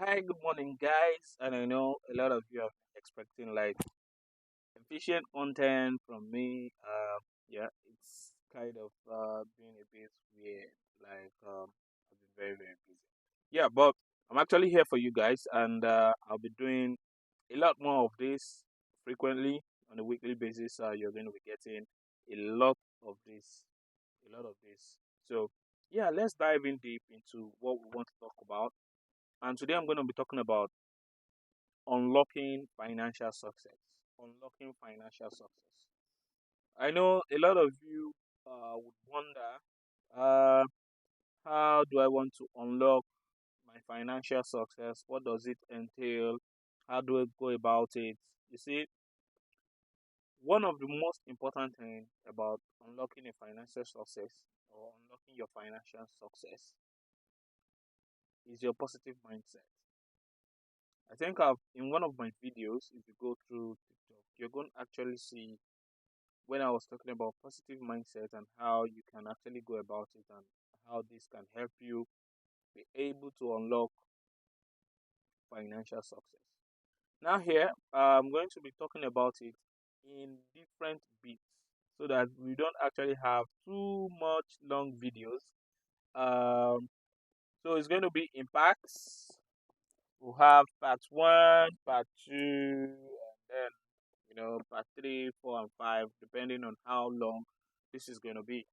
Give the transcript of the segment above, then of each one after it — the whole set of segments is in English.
Hi, good morning, guys. And I know a lot of you are expecting like efficient content from me. Yeah, it's kind of being a bit weird. I've been very, very busy. Yeah, but I'm actually here for you guys, and I'll be doing a lot more of this frequently on a weekly basis. You're going to be getting a lot of this, a lot of this. So, yeah, let's dive in deep into what we want to talk about. And today I'm going to be talking about unlocking financial success. Unlocking financial success. I know a lot of you would wonder, uh, how do I want to unlock my financial success? What does it entail? How do I go about it? You see, one of the most important things about unlocking a financial success or unlocking your financial success is your positive mindset. I think I've in one of my videos, if you go through TikTok, you're going to actually see when I was talking about positive mindset and how you can actually go about it and how this can help you be able to unlock financial success. Now, here I'm going to be talking about it in different bits so that we don't actually have too much long videos. Um, so it's going to be in parts. We'll have part one, part two, and then part three, four, and five, depending on how long this is going to be.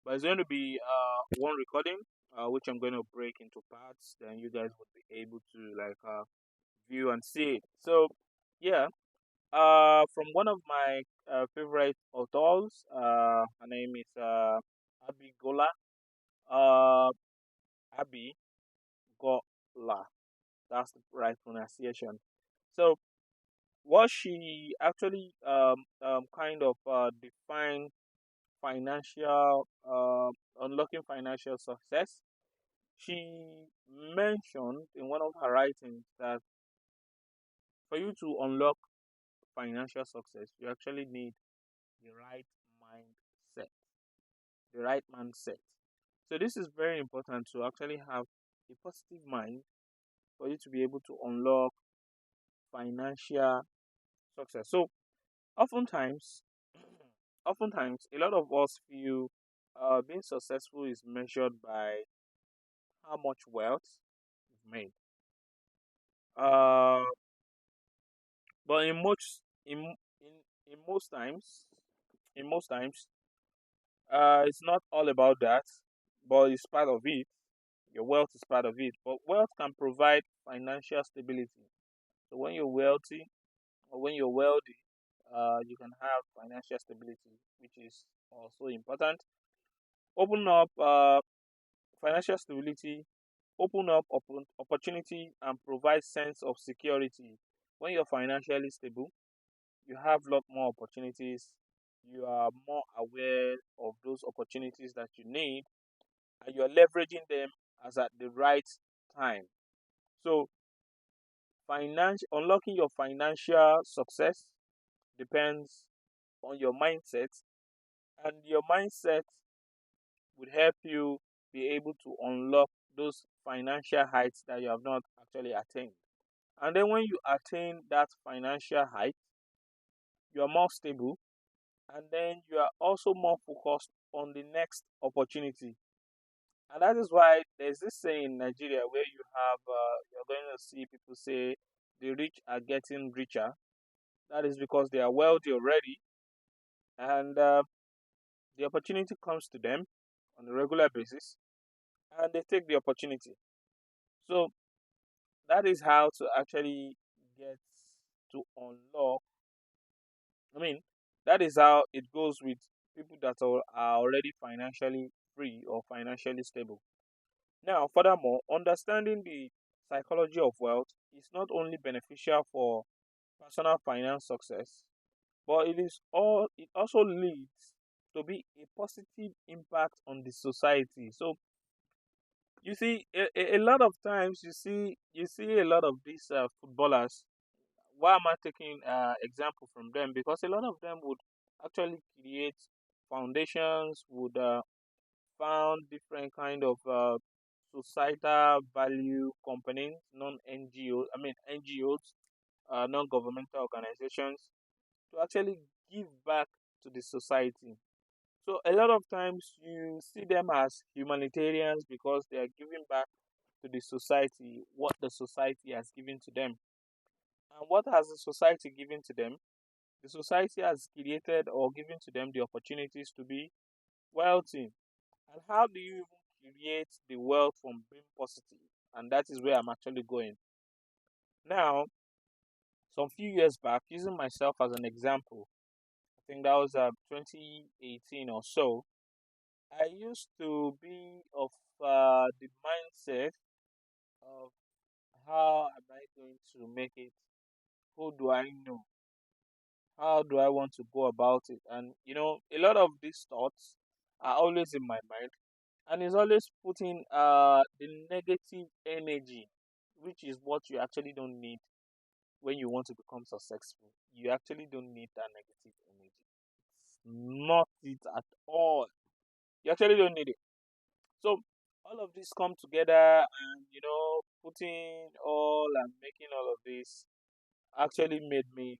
But it's going to be one recording, which I'm going to break into parts. Then you guys would be able to view and see it. So yeah, from one of my favorite authors, her name is Abby Gola. Uh, Abby Gola. That's the right pronunciation. So what she actually kind of defined financial unlocking financial success. She mentioned in one of her writings that for you to unlock financial success, you actually need the right mindset, the right mindset. So this is very important to actually have a positive mind for you to be able to unlock financial success. So oftentimes, oftentimes, a lot of us feel being successful is measured by how much wealth you've made. Uh, but in most times, in most times, it's not all about that, but it's part of it. Your wealth is part of it. But wealth can provide financial stability. So when you're wealthy or when you're wealthy, you can have financial stability, which is also important. Open up financial stability, open up opportunity, and provide sense of security. When you're financially stable, you have a lot more opportunities. You are more aware of those opportunities that you need, and you're leveraging them as at the right time. So, unlocking your financial success depends on your mindset, and your mindset would help you be able to unlock those financial heights that you have not actually attained. And then when you attain that financial height, you are more stable, and then you are also more focused on the next opportunity. And that is why there's this saying in Nigeria where you're going to see people say the rich are getting richer. That is because they are wealthy already, and the opportunity comes to them on a regular basis, and they take the opportunity. So that is how to actually get to unlock. I mean, that is how it goes with people that are already financially free or financially stable. Now, furthermore, understanding the psychology of wealth is not only beneficial for personal finance success, but it also leads to be a positive impact on the society. So you see, a lot of times you see a lot of these footballers. Why am I taking example from them? Because a lot of them would actually create foundations, would found different kind of societal value companies, non-NGOs, I mean NGOs, non-governmental organizations, to actually give back to the society. So a lot of times you see them as humanitarians because they are giving back to the society what the society has given to them. And what has the society given to them? The society has created or given to them the opportunities to be wealthy. And how do you even create the wealth from being positive? And that is where I'm actually going. Now, some few years back, using myself as an example, I think that was 2018 or so, I used to be of the mindset of how am I going to make it? Who do I know? How do I want to go about it? And a lot of these thoughts are always in my mind, and it's always putting the negative energy, which is what you actually don't need when you want to become successful. You actually don't need that negative energy. It's not it at all. You actually don't need it. So all of this come together, and putting all and making all of this actually made me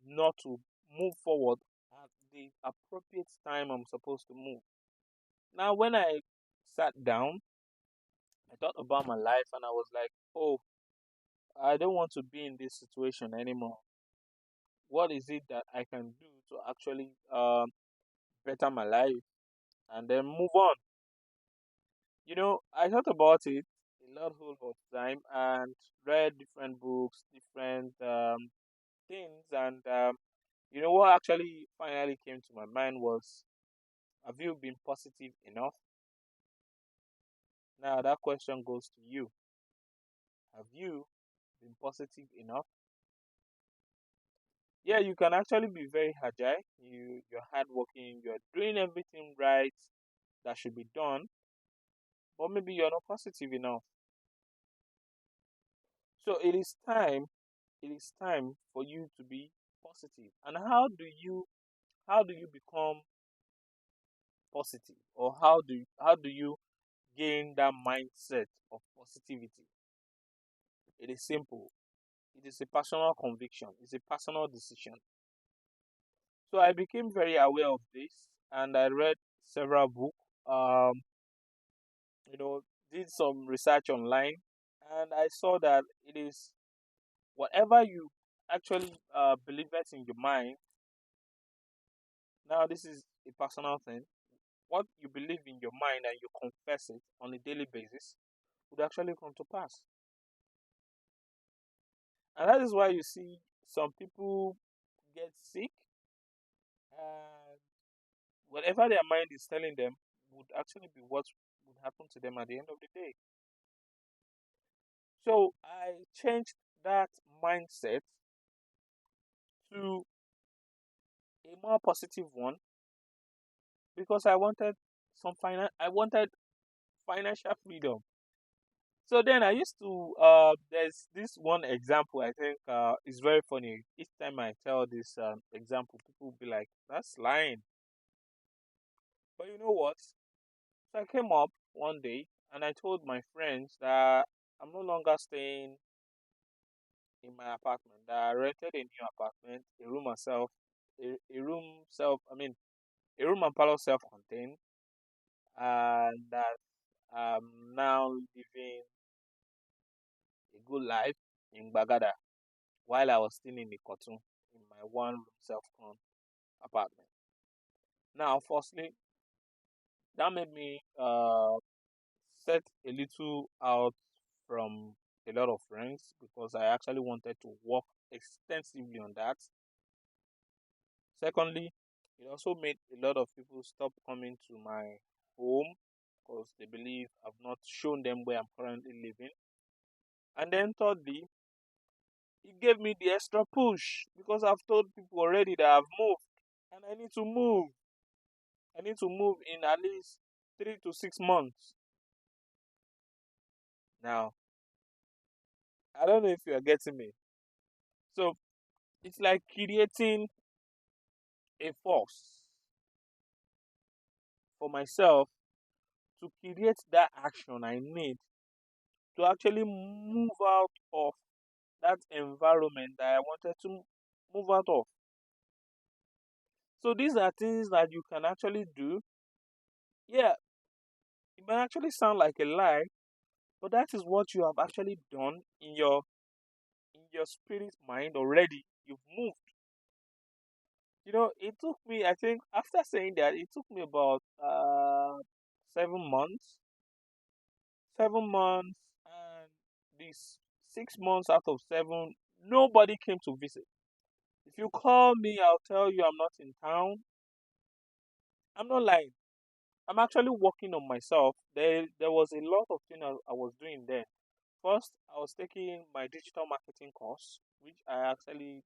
not to move forward at the appropriate time I'm supposed to move. Now, when I sat down, I thought about my life and I was like, oh, I don't want to be in this situation anymore. What is it that I can do to actually better my life and then move on? I thought about it a lot whole of time and read different books, different things, and what actually finally came to my mind was, have you been positive enough? Now that question goes to you. Have you been positive enough? Yeah, you can actually be very agile. You're hardworking. You're doing everything right that should be done, but maybe you're not positive enough. So it is time. It is time for you to be positive. And how do you become positive, or how do you gain that mindset of positivity? It is simple. It is a personal conviction. It's a personal decision. So I became very aware of this, and I read several books. Um, you know, did some research online, and I saw that it is whatever you actually believe it in your mind. Now, this is a personal thing. What you believe in your mind and you confess it on a daily basis would actually come to pass. And that is why you see some people get sick, and whatever their mind is telling them would actually be what would happen to them at the end of the day. So I changed that mindset to a more positive one because I wanted financial freedom. So then I used to there's this one example I think is very funny. Each time I tell this example, people will be like, "That's lying." But you know what? So I came up one day and I told my friends that I'm no longer staying in my apartment. That I rented a new apartment, a room self. I mean, a room and parlor self-contained, and that I'm now living a good life in Bagada while I was still in the Kotun in my one room self-con apartment. Now, firstly, that made me set a little out from a lot of friends because I actually wanted to work extensively on that. Secondly, it also made a lot of people stop coming to my home because they believe I've not shown them where I'm currently living. And then thirdly, it gave me the extra push because I've told people already that I've moved and I need to move. I need to move in at least 3 to 6 months. Now, I don't know if you're getting me. So it's like creating a force for myself to create that action I need to actually move out of that environment that I wanted to move out of. So these are things that you can actually do. Yeah, it might actually sound like a lie, but that is what you have actually done in your spirit mind already. You've moved. It took me, I think, after saying that, it took me about 7 months. 7 months, and these 6 months out of seven, nobody came to visit. If you call me, I'll tell you I'm not in town. I'm not lying. I'm actually working on myself. There was a lot of things I was doing then. First, I was taking my digital marketing course, which I actually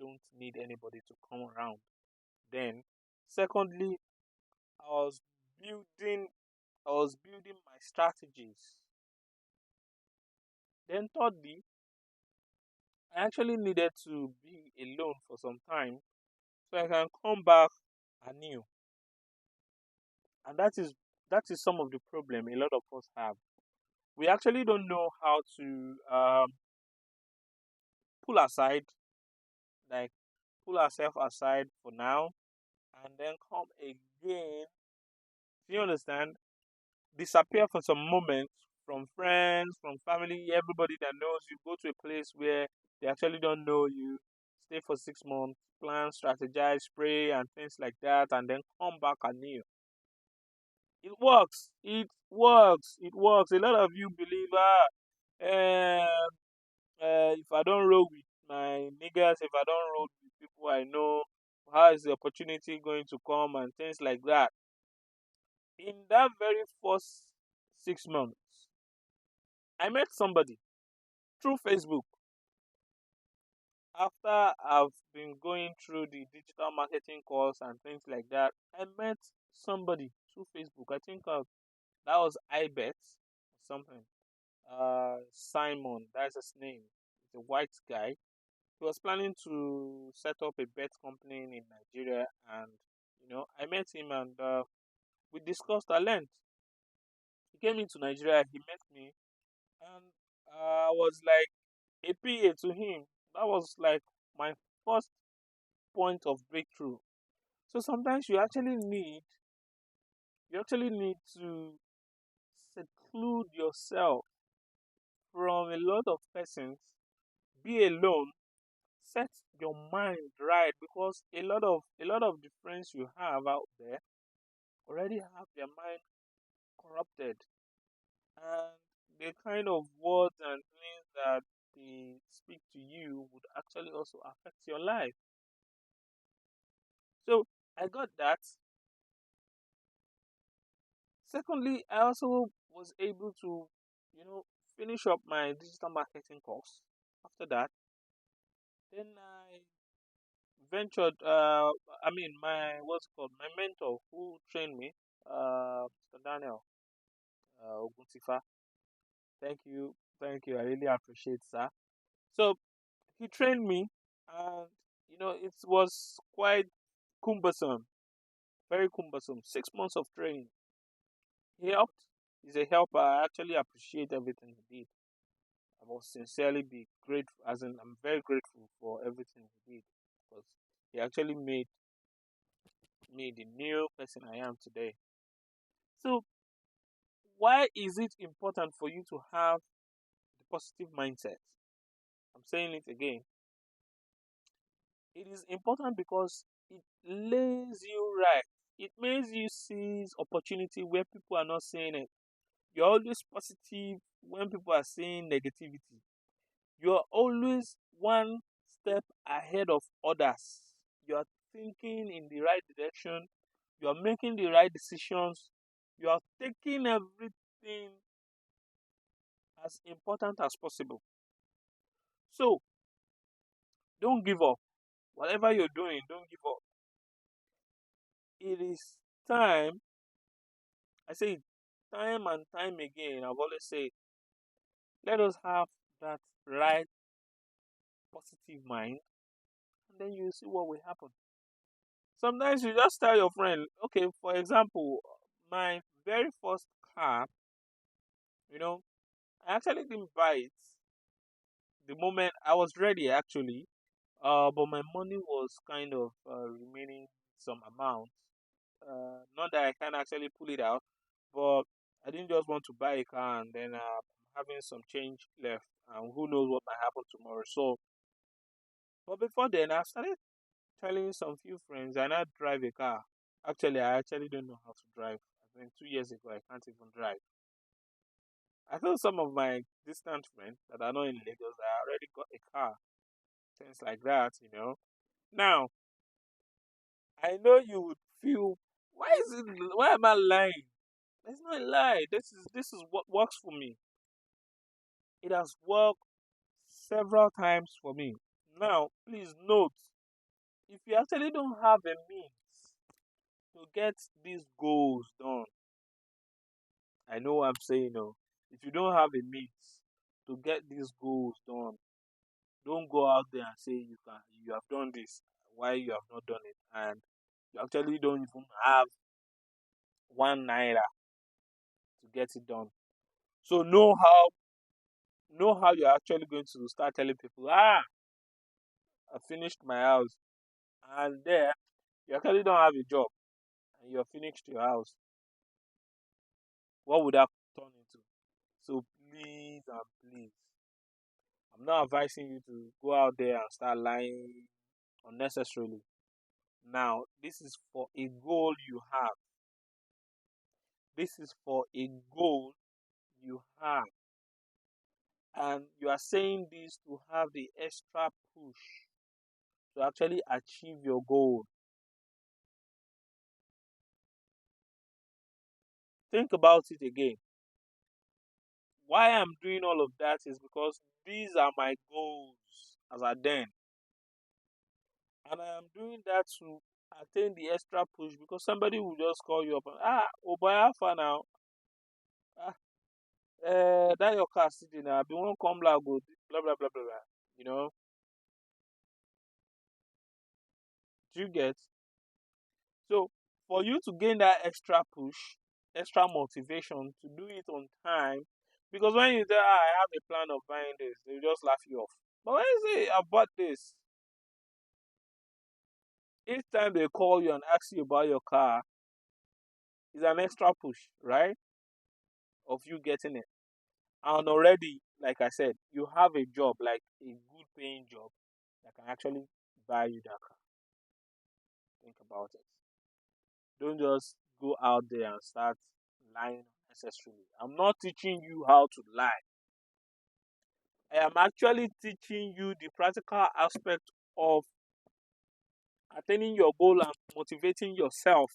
don't need anybody to come around. Then, secondly, I was building I was building my strategies. Then thirdly, I actually needed to be alone for some time so I can come back anew. And that is some of the problem a lot of us have. We actually don't know how to pull aside, like pull ourselves aside for now, and then come again. Do you understand? Disappear for some moments from friends, from family, everybody that knows you. Go to a place where they actually don't know you. Stay for 6 months, plan, strategize, pray, and things like that, and then come back anew. It works. It works. It works. A lot of you believe, if I don't roll with my niggas, if I don't roll with people I know, how is the opportunity going to come and things like that. In that very first 6 months, I met somebody through Facebook. After I've been going through the digital marketing course and things like that, I met somebody through Facebook. I think that was iBet or something. Simon, that's his name. He's a white guy. He was planning to set up a bet company in Nigeria, and I met him, and we discussed at length. He came into Nigeria, he met me, and I was like a PA to him. That was like my first point of breakthrough. So sometimes you actually need to seclude yourself from a lot of persons, be alone, set your mind right, because a lot of the friends you have out there already have their mind corrupted, and the kind of words and things that they speak to you would actually also affect your life. So I got that. Secondly, I also was able to, finish up my digital marketing course. After that, then I ventured. I mean, my what's it called, my mentor who trained me, Mr. Daniel Oguntifa. Thank you. I really appreciate that. So he trained me, and it was quite cumbersome, very cumbersome. 6 months of training. He helped. He's a helper. I actually appreciate everything he did. I must sincerely be grateful, as in, I'm very grateful for everything he did, because he actually made me the new person I am today. So, why is it important for you to have the positive mindset? I'm saying it again. It is important because it lays you right. It makes you seize opportunity where people are not seeing it. You're always positive when people are saying negativity. You're always one step ahead of others. You're thinking in the right direction. You're making the right decisions. You're taking everything as important as possible. So don't give up. Whatever you're doing, don't give up. It is time. I say it time and time again. I've always said, let us have that right positive mind, and then you see what will happen. Sometimes you just tell your friend, okay, for example, my very first car, you know, I actually didn't buy it the moment I was ready, actually. But my money was kind of remaining some amount. Not that I can actually pull it out, but I didn't just want to buy a car and then having some change left, and who knows what might happen tomorrow. So, but before then, I started telling some few friends I now drive a car. Actually, I actually don't know how to drive. I think 2 years ago, I can't even drive. I thought some of my distant friends that are not in Lagos, I already got a car, things like that, you know. Now, I know you would feel, why am I lying? It's not a lie. This is what works for me. It has worked several times for me. Now, please note, if you actually don't have a means to get these goals done, I know what I'm saying now. If you don't have a means to get these goals done, don't go out there and say you have done this, why you have not done it, and you actually don't even have 1 naira to get it done. So know how you're actually going to start telling people, I finished my house, and there you actually don't have a job and you're finished your house. What would that turn into? So please and please, I'm not advising you to go out there and start lying unnecessarily. Now, this is for a goal you have. This is for a goal you have. And you are saying this to have the extra push to actually achieve your goal. Think about it again. Why I'm doing all of that is because these are my goals as I then. And I am doing that to attain the extra push because somebody will just call you up and, oh boy, how far now? Ah, that your car sitting now. Be won't come like go blah blah blah blah blah. You know, do you get? So for you to gain that extra push, extra motivation to do it on time, because when you say, I have a plan of buying this, they'll just laugh you off. But when you say, I bought this, each time they call you and ask you about your car is an extra push, right? Of you getting it. And already, like I said, you have a job, like a good paying job that can actually buy you that car. Think about it. Don't just go out there and start lying unnecessarily. I'm not teaching you how to lie. I am actually teaching you the practical aspect of attaining your goal and motivating yourself